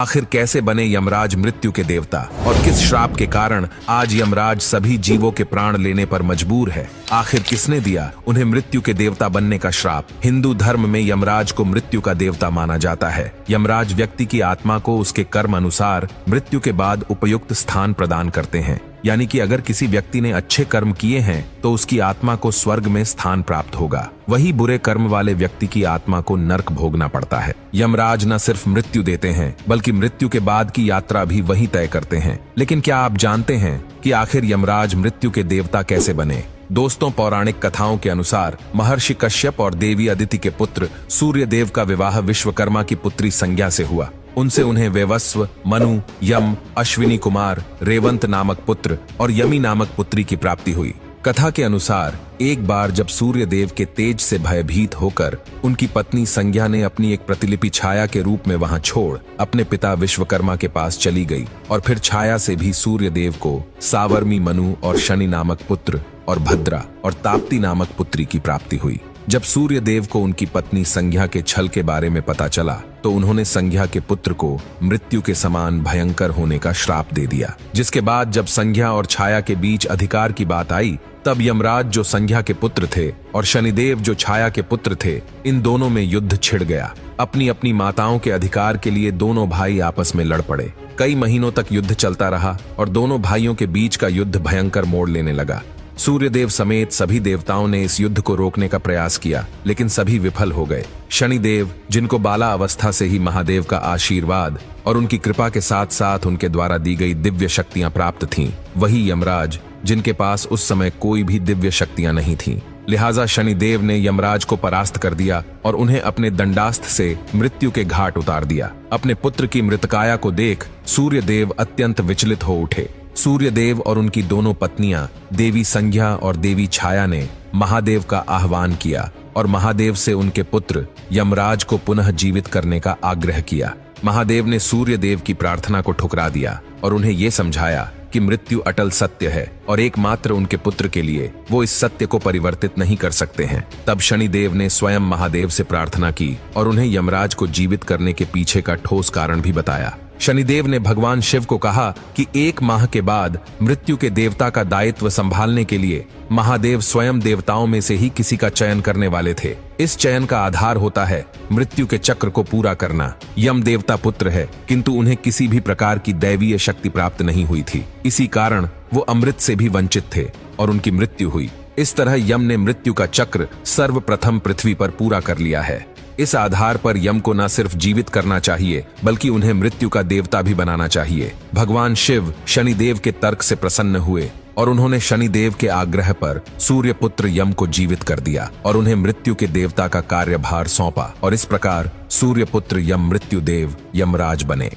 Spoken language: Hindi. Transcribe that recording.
आखिर कैसे बने यमराज मृत्यु के देवता और किस श्राप के कारण आज यमराज सभी जीवों के प्राण लेने पर मजबूर है? आखिर किसने दिया उन्हें मृत्यु के देवता बनने का श्राप? हिंदू धर्म में यमराज को मृत्यु का देवता माना जाता है। यमराज व्यक्ति की आत्मा को उसके कर्म अनुसार मृत्यु के बाद उपयुक्त स्थान प्रदान करते हैं। यानी कि अगर किसी व्यक्ति ने अच्छे कर्म किए हैं तो उसकी आत्मा को स्वर्ग में स्थान प्राप्त होगा, वही बुरे कर्म वाले व्यक्ति की आत्मा को नरक भोगना पड़ता है। यमराज न सिर्फ मृत्यु देते हैं बल्कि मृत्यु के बाद की यात्रा भी वही तय करते हैं। लेकिन क्या आप जानते हैं कि आखिर यमराज मृत्यु के देवता कैसे बने? दोस्तों, पौराणिक कथाओं के अनुसार महर्षि कश्यप और देवी अदिति के पुत्र सूर्य देव का विवाह विश्वकर्मा की पुत्री संज्ञा से हुआ। उनसे उन्हें वेवस्व, मनु, यम, अश्विनी कुमार, रेवंत नामक पुत्र और यमी नामक पुत्री की प्राप्ति हुई। कथा के अनुसार एक बार जब सूर्य देव के तेज से भयभीत होकर उनकी पत्नी संज्ञा ने अपनी एक प्रतिलिपि छाया के रूप में वहां छोड़ अपने पिता विश्वकर्मा के पास चली गई और फिर छाया से भी सूर्य देव को सावर्मी, मनु और शनि नामक पुत्र और भद्रा और ताप्ती नामक पुत्री की प्राप्ति हुई। जब सूर्य देव को उनकी पत्नी संज्ञा के छल के बारे में पता चला तो उन्होंने संज्ञा के पुत्र को मृत्यु के समान भयंकर होने का श्राप दे दिया। जिसके बाद जब संज्ञा और छाया के बीच अधिकार की बात आई तब यमराज जो संज्ञा के पुत्र थे और शनिदेव जो छाया के पुत्र थे, इन दोनों में युद्ध छिड़ गया। अपनी अपनी माताओं के अधिकार के लिए दोनों भाई आपस में लड़ पड़े। कई महीनों तक युद्ध चलता रहा और दोनों भाइयों के बीच का युद्ध भयंकर मोड़ लेने लगा। सूर्यदेव समेत सभी देवताओं ने इस युद्ध को रोकने का प्रयास किया लेकिन सभी विफल हो गए। शनिदेव, जिनको बाला अवस्था से ही महादेव का आशीर्वाद और उनकी कृपा के साथ साथ उनके द्वारा दी गई दिव्य शक्तियां प्राप्त थीं, वही यमराज, जिनके पास उस समय कोई भी दिव्य शक्तियां नहीं थीं। लिहाजा शनिदेव ने यमराज को परास्त कर दिया और उन्हें अपने दंडास्त्र से मृत्यु के घाट उतार दिया। अपने पुत्र की मृतकाया को देख सूर्यदेव अत्यंत विचलित हो उठे। सूर्यदेव और उनकी दोनों पत्नियां देवी संज्ञा और देवी छाया ने महादेव का आह्वान किया और महादेव से उनके पुत्र यमराज को पुनः जीवित करने का आग्रह किया। महादेव ने सूर्यदेव की प्रार्थना को ठुकरा दिया और उन्हें यह समझाया कि मृत्यु अटल सत्य है और एकमात्र उनके पुत्र के लिए वो इस सत्य को परिवर्तित नहीं कर सकते हैं। तब शनिदेव ने स्वयं महादेव से प्रार्थना की और उन्हें यमराज को जीवित करने के पीछे का ठोस कारण भी बताया। शनिदेव ने भगवान शिव को कहा कि 1 माह के बाद मृत्यु के देवता का दायित्व संभालने के लिए महादेव स्वयं देवताओं में से ही किसी का चयन करने वाले थे। इस चयन का आधार होता है मृत्यु के चक्र को पूरा करना। यम देवता पुत्र है किंतु उन्हें किसी भी प्रकार की दैवीय शक्ति प्राप्त नहीं हुई थी। इसी कारण वो अमृत से भी वंचित थे और उनकी मृत्यु हुई। इस तरह यम ने मृत्यु का चक्र सर्वप्रथम पृथ्वी पर पूरा कर लिया है। इस आधार पर यम को न सिर्फ जीवित करना चाहिए बल्कि उन्हें मृत्यु का देवता भी बनाना चाहिए। भगवान शिव शनिदेव के तर्क से प्रसन्न हुए और उन्होंने शनिदेव के आग्रह पर सूर्यपुत्र यम को जीवित कर दिया और उन्हें मृत्यु के देवता का कार्यभार सौंपा और इस प्रकार सूर्यपुत्र यम मृत्यु देव यमराज बने।